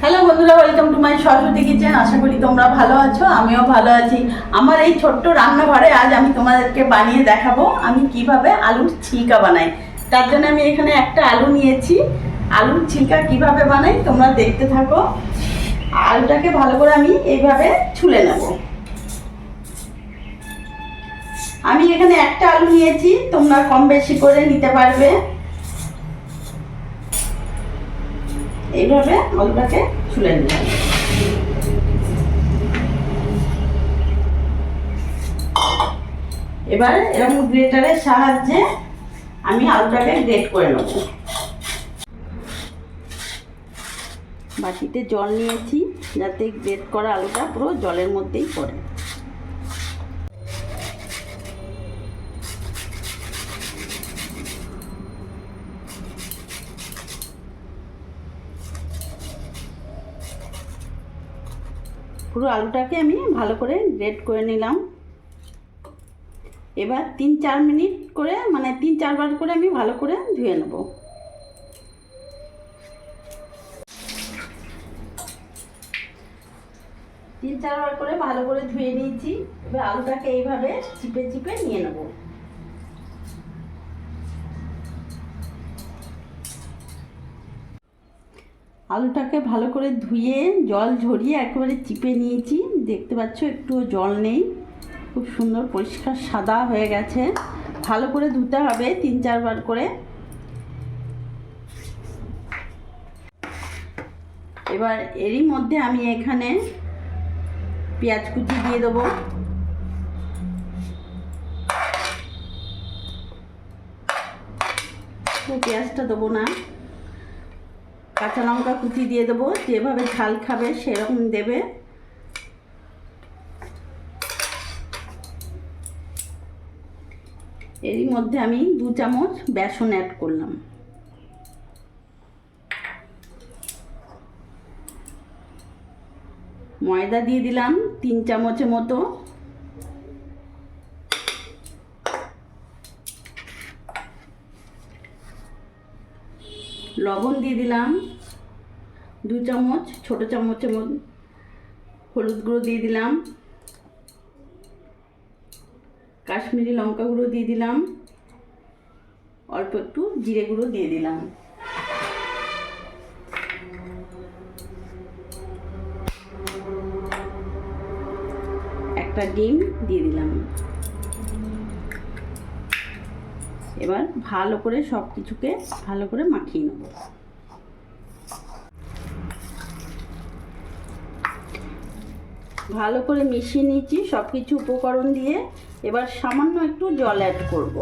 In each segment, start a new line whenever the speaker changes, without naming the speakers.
Hello বন্ধুরা, welcome to my Saraswati kitchen. আশা করি তোমরা ভালো আছো, আমিও ভালো আছি। আমার এই ছোট্ট রান্নাঘরে আজ আমি তোমাদেরকে বানিয়ে দেখাবো আমি কিভাবে আলুর ছিলকা বানাই। তার জন্য আমি এখানে একটা আলু নিয়েছি। আলুর ছিলকা কিভাবে বানাই তোমরা দেখতে থাকো। আলুটাকে ভালো করে আমি এইভাবে ছুলে নেব। আমি এখানে একটা আলু নিয়েছি, তোমরা কম বেশি করে নিতে পারবে। এইভাবে আলুটাকে ছুলে নিলাম। এবার এরকম গ্রেটারের সাহায্যে আমি আলুটাকে গ্রেট করে নেব। বাটিতে জল নিয়েছি যাতে গ্রেট করা আলুটা পুরো জলের মধ্যেই পড়ে। পুরো আলুটাকে আমি ভালো করে গ্রেট করে নিলাম। এবার 3-4 মিনিট করে মানে 3-4 বার করে আমি ভালো করে ধুয়ে নেব। তিন চার বার করে ভালো করে ধুয়ে নিয়েছি। এবার আলুটাকে এইভাবে চিপে চিপে নিয়ে নেব। আলুটাকে ভালো করে ধুয়ে জল ঝরিয়ে একেবারে চিপে নিয়েছি। দেখতে পাচ্ছ একটুও জল নেই, খুব সুন্দর পরিষ্কার সাদা হয়ে গেছে। ভালো করে ধুতে হবে 3-4 বার করে। এবার এরই মধ্যে আমি এখানে পেঁয়াজ কুচি দিয়ে দেবো। তো পেঁয়াজটা দেবো না, কাঁচা লঙ্কা কুচি দিয়ে দেবো। যেভাবে ঝাল খাবে সেরকম দেবে। এরই মধ্যে আমি 2 চামচ বেসন অ্যাড করলাম। ময়দা দিয়ে দিলাম 3 চামচের মতো। লবণ দিয়ে দিলাম 2 চামচ, ছোটো চামচের মতো। হলুদ গুঁড়ো দিয়ে দিলাম, কাশ্মীরি লঙ্কা গুঁড়ো দিয়ে দিলাম, অল্প একটু জিরে গুঁড়ো দিয়ে দিলাম। একটা ডিম দিয়ে দিলাম। এবার ভালো করে সব কিছুকে ভালো করে মাখিয়ে নেব। ভালো করে মিশিয়ে নিয়েছি সব কিছু উপকরণ দিয়ে। এবার সামান্য একটু জল অ্যাড করব।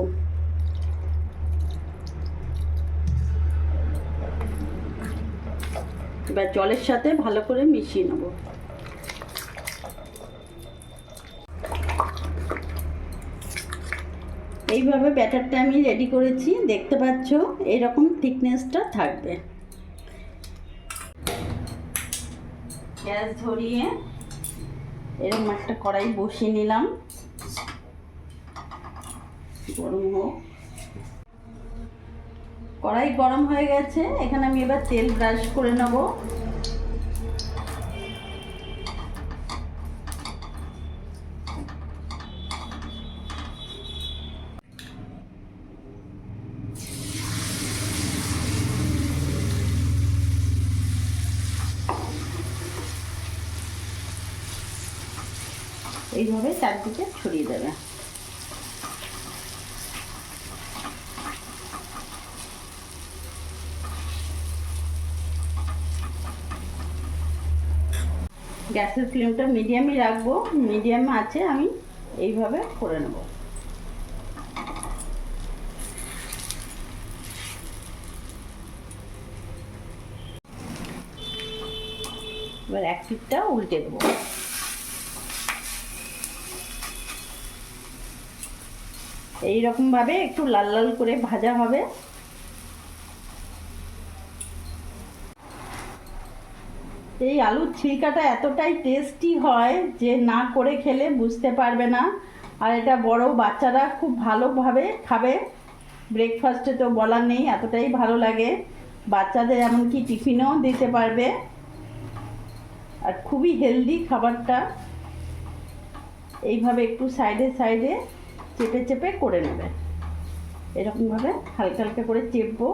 এবার জলের সাথে ভালো করে মিশিয়ে নেব। এইভাবে ব্যাটারটা আমি রেডি করেছি, দেখতে পাচ্ছ এইরকম থিকনেসটা থাকবে। গ্যাস ধরিয়ে এরকম একটা কড়াই বসিয়ে নিলাম, গরম হোক। কড়াই গরম হয়ে গেছে, এখানে আমি এবার তেল ব্রাশ করে নেব। এইভাবে চারদিকে ছড়িয়ে দেবে। গ্যাসের ফ্লেমটা মিডিয়ামই রাখবো, মিডিয়ামে আছে আমি এইভাবে করে নেব। এবার এক পিঠটা উল্টে দেবো। এইরকম ভাবে একটু লাল লাল করে ভাজা হবে। এই আলুর ছিলকাটা এতটাই টেস্টি হয় যে না করে খেলে বুঝতে পারবে না। আর এটা বড় বাচ্চারা খুব ভালোভাবে খাবে। ব্রেকফাস্টে তো বলার নেই, এতটাই ভালো লাগে। বাচ্চাদের এমনকি টিফিনেও দিতে পারবে। আর খুবই হেলদি খাবারটা। এইভাবে একটু সাইডে সাইডে চেপে চেপে করে নেবে, এরকমভাবে হালকা হালকা করে চেপবো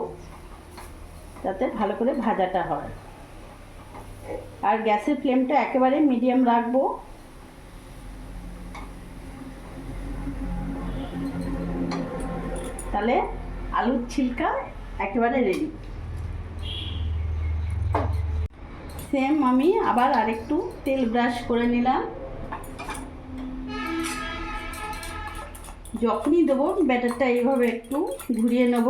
যাতে ভালো করে ভাজাটা হয়। আর গ্যাসের ফ্লেমটা একেবারে মিডিয়াম রাখবো। তাহলে আলুর ছিলকা একেবারে রেডি। সেম আমি আবার আরেকটু তেল ব্রাশ করে নিলাম। যখনই দেবো ব্যাটারটা এইভাবে একটু ঘুরিয়ে নেব,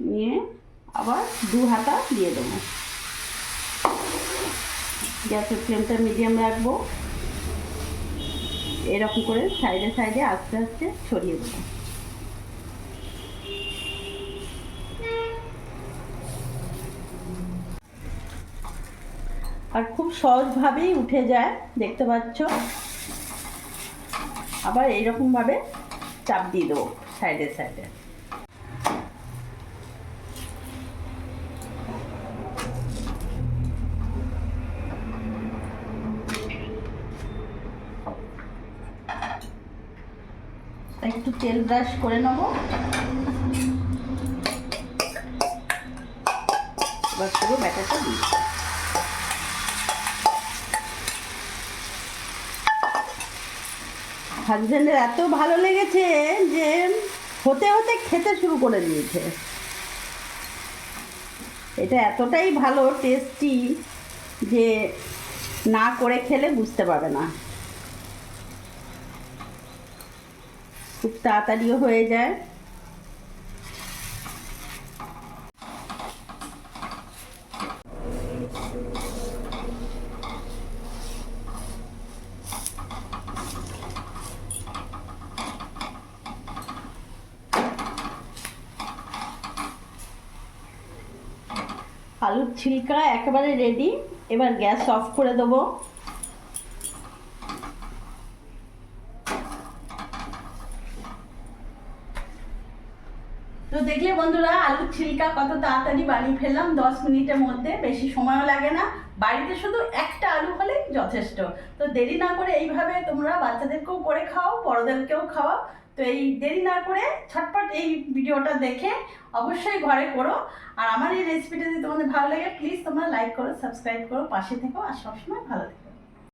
নিয়ে আবার 2 হাতা দিয়ে দেবো। গ্যাসের ফ্লেমটা মিডিয়াম রাখবো। এরকম করে সাইডে সাইডে আস্তে আস্তে ছড়িয়ে দেবো। আর খুব সহজভাবেই উঠে যায়, দেখতে পাচ্ছ। আবার এইরকমভাবে চাপ দিয়ে দেবো সাইডে সাইডে। একটু তেল ব্রাশ করে নেব। এবার পুরো ব্যাটারটা দিই। হাজবেন্ডের এত ভালো লেগেছে যে হতে হতে খেতে শুরু করে দিয়েছে। এটা এতটাই ভালো টেস্টি যে না করে খেলে বুঝতে পারবে না। খুব তাড়াতাড়িও হয়ে যায়। আলুর ছিলকা একেবারে রেডি। এবার গ্যাস অফ করে দেবো। তো দেখলে বন্ধুরা, আলুর ছিলকা কত তাড়াতাড়ি বানিয়ে ফেললাম 10 মিনিটের মধ্যে, বেশি সময়ও লাগে না। বাড়িতে শুধু একটা আলু হলেই যথেষ্ট। তো দেরি না করে এইভাবে তোমরা বাচ্চাদেরকেও করে খাও, বড়দেরকেও খাওয়াও। তো এই দেরি না করে ছটপট এই ভিডিওটা দেখে অবশ্যই ঘরে করো। আর আমার এই রেসিপিটা যদি তোমাদের ভালো লাগে, প্লিজ তোমরা লাইক করো, সাবস্ক্রাইব করো, পাশে থেকো, আর সবসময় ভালো থেকো।